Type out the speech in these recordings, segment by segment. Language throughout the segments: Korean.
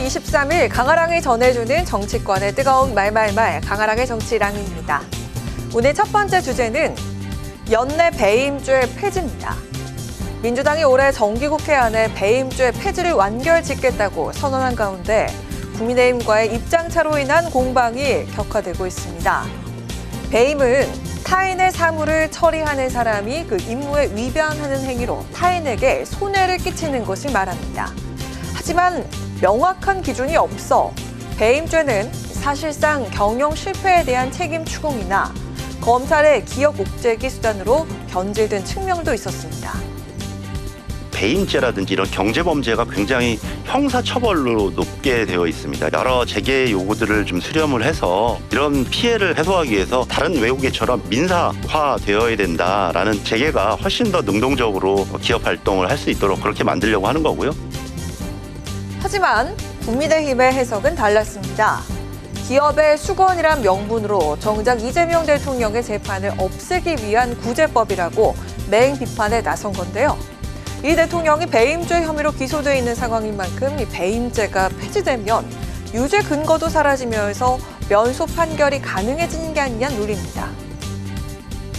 23일 강아랑이 전해주는 정치권의 뜨거운 말말말 강아랑의 정치랑입니다. 오늘 첫 번째 주제는 연내 배임죄 폐지입니다. 민주당이 올해 정기국회 안에 배임죄 폐지를 완결짓겠다고 선언한 가운데 국민의힘과의 입장차로 인한 공방이 격화되고 있습니다. 배임은 타인의 사물을 처리하는 사람이 그 임무에 위반하는 행위로 타인에게 손해를 끼치는 것을 말합니다. 하지만 명확한 기준이 없어 배임죄는 사실상 경영 실패에 대한 책임 추궁이나 검찰의 기억 옥죄기 수단으로 변질된 측면도 있었습니다. 배임죄라든지 이런 경제범죄가 굉장히 형사처벌로 높게 되어 있습니다. 여러 재계 요구들을 좀 수렴을 해서 이런 피해를 해소하기 위해서 다른 외국에처럼 민사화되어야 된다라는 재계가 훨씬 더 능동적으로 기업 활동을 할 수 있도록 그렇게 만들려고 하는 거고요. 하지만 국민의힘의 해석은 달랐습니다. 기업의 수건이란 명분으로 정작 이재명 대통령의 재판을 없애기 위한 구제법이라고 맹 비판에 나선 건데요. 이 대통령이 배임죄 혐의로 기소돼 있는 상황인 만큼 이 배임죄가 폐지되면 유죄 근거도 사라지면서 면소 판결이 가능해지는 게 아니냐는 논리입니다.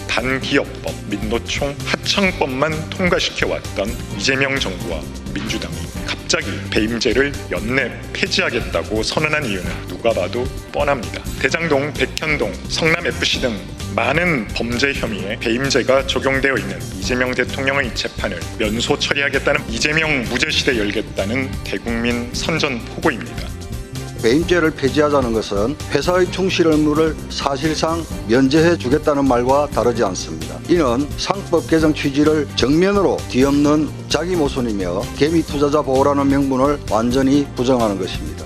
반기업법, 민노총, 하청법만 통과시켜왔던 이재명 정부와 민주당이 갑자기 배임죄를 연내 폐지하겠다고 선언한 이유는 누가 봐도 뻔합니다. 대장동, 백현동, 성남FC 등 많은 범죄 혐의에 배임죄가 적용되어 있는 이재명 대통령의 재판을 면소 처리하겠다는 이재명 무죄 시대 열겠다는 대국민 선전포고입니다. 배임죄를 폐지하자는 것은 회사의 충실 의무를 사실상 면제해 주겠다는 말과 다르지 않습니다. 이는 상법 개정 취지를 정면으로 뒤엎는 자기 모순이며 개미 투자자 보호라는 명분을 완전히 부정하는 것입니다.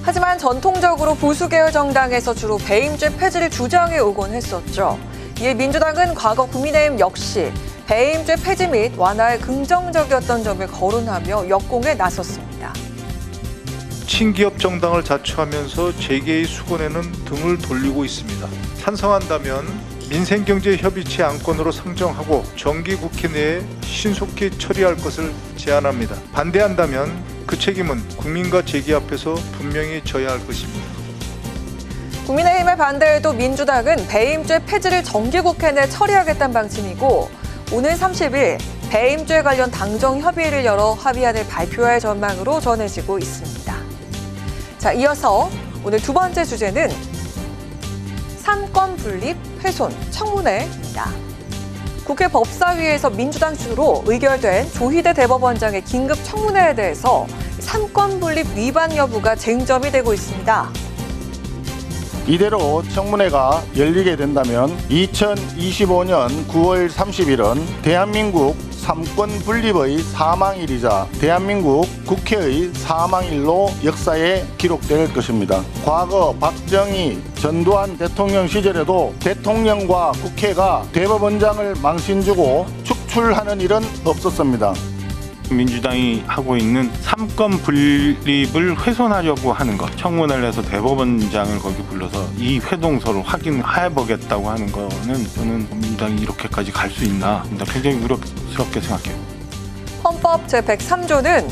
하지만 전통적으로 보수계열 정당에서 주로 배임죄 폐지를 주장해 오곤 했었죠. 이에 민주당은 과거 국민의힘 역시 배임죄 폐지 및 완화에 긍정적이었던 점을 거론하며 역공에 나섰습니다. 친기업 정당을 자처하면서 재계의 수건에는 등을 돌리고 있습니다. 찬성한다면 민생경제협의체 안건으로 상정하고 정기국회 내에 신속히 처리할 것을 제안합니다. 반대한다면 그 책임은 국민과 재계 앞에서 분명히 져야 할 것입니다. 국민의힘의 반대에도 민주당은 배임죄 폐지를 정기국회 내 처리하겠다는 방침이고 오늘 30일 배임죄 관련 당정 협의회를 열어 합의안을 발표할 전망으로 전해지고 있습니다. 자, 이어서 오늘 두 번째 주제는 삼권 분립 훼손 청문회입니다. 국회 법사위에서 민주당 주도로 의결된 조희대 대법원장의 긴급 청문회에 대해서 삼권 분립 위반 여부가 쟁점이 되고 있습니다. 이대로 청문회가 열리게 된다면 2025년 9월 30일은 대한민국 삼권 분립의 사망일이자 대한민국 국회의 사망일로 역사에 기록될 것입니다. 과거 박정희, 전두환 대통령 시절에도 대통령과 국회가 대법원장을 망신주고 축출하는 일은 없었습니다. 민주당이 하고 있는 삼권 분립을 훼손하려고 하는 것, 청문회를 해서 대법원장을 거기 불러서 이 회동서를 확인해보겠다고 하는 거는 저는 민주당이 이렇게까지 갈 수 있나 굉장히 우려스럽게 생각해요. 헌법 제103조는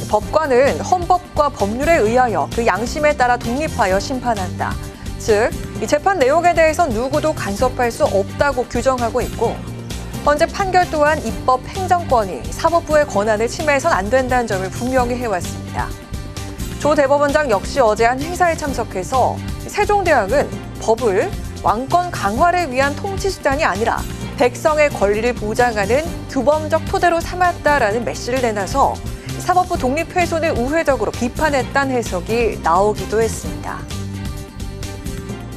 법관은 헌법과 법률에 의하여 그 양심에 따라 독립하여 심판한다. 즉, 이 재판 내용에 대해서 누구도 간섭할 수 없다고 규정하고 있고 현재 판결 또한 입법 행정권이 사법부의 권한을 침해해서는 안 된다는 점을 분명히 해왔습니다. 조 대법원장 역시 어제 한 행사에 참석해서 세종대왕은 법을 왕권 강화를 위한 통치 수단이 아니라 백성의 권리를 보장하는 규범적 토대로 삼았다라는 메시지를 내놔서 사법부 독립 훼손을 우회적으로 비판했다는 해석이 나오기도 했습니다.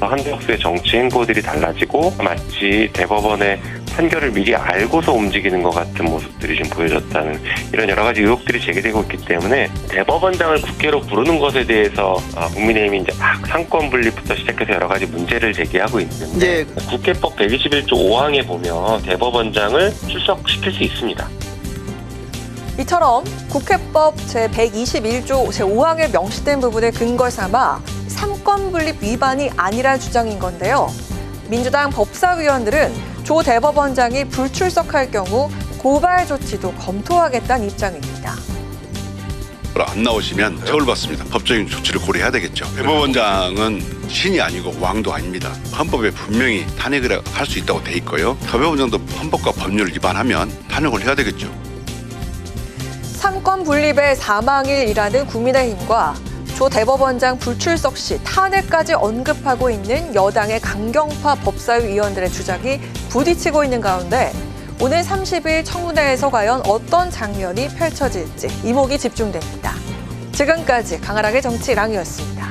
한국의 정치 행보들이 달라지고 마치 대법원의 판결을 미리 알고서 움직이는 것 같은 모습들이 좀 보여졌다는 이런 여러 가지 의혹들이 제기되고 있기 때문에 대법원장을 국회로 부르는 것에 대해서 국민의힘이 이제 상권 분립부터 시작해서 여러 가지 문제를 제기하고 있는데 국회법 121조 5항에 보면 대법원장을 출석시킬 수 있습니다. 이처럼 국회법 제121조 제5항에 명시된 부분을 근거 삼아 삼권 분립 위반이 아니란 주장인 건데요. 민주당 법사위원들은 조 대법원장이 불출석할 경우 고발 조치도 검토하겠다는 입장입니다. 안 나오시면 처벌받습니다. 법적인 조치를 고려해야 되겠죠. 대법원장은 신이 아니고 왕도 아닙니다. 헌법에 분명히 탄핵을 할 수 있다고 돼 있고요. 대법원장도 헌법과 법률을 위반하면 탄핵을 해야 되겠죠. 삼권 분립의 사망일이라는 국민의힘과 조 대법원장 불출석 시 탄핵까지 언급하고 있는 여당의 강경파 법사위의원들의 주장이 부딪히고 있는 가운데 오늘 30일 청문회에서 과연 어떤 장면이 펼쳐질지 이목이 집중됩니다. 지금까지 강하락의 정치랑이었습니다.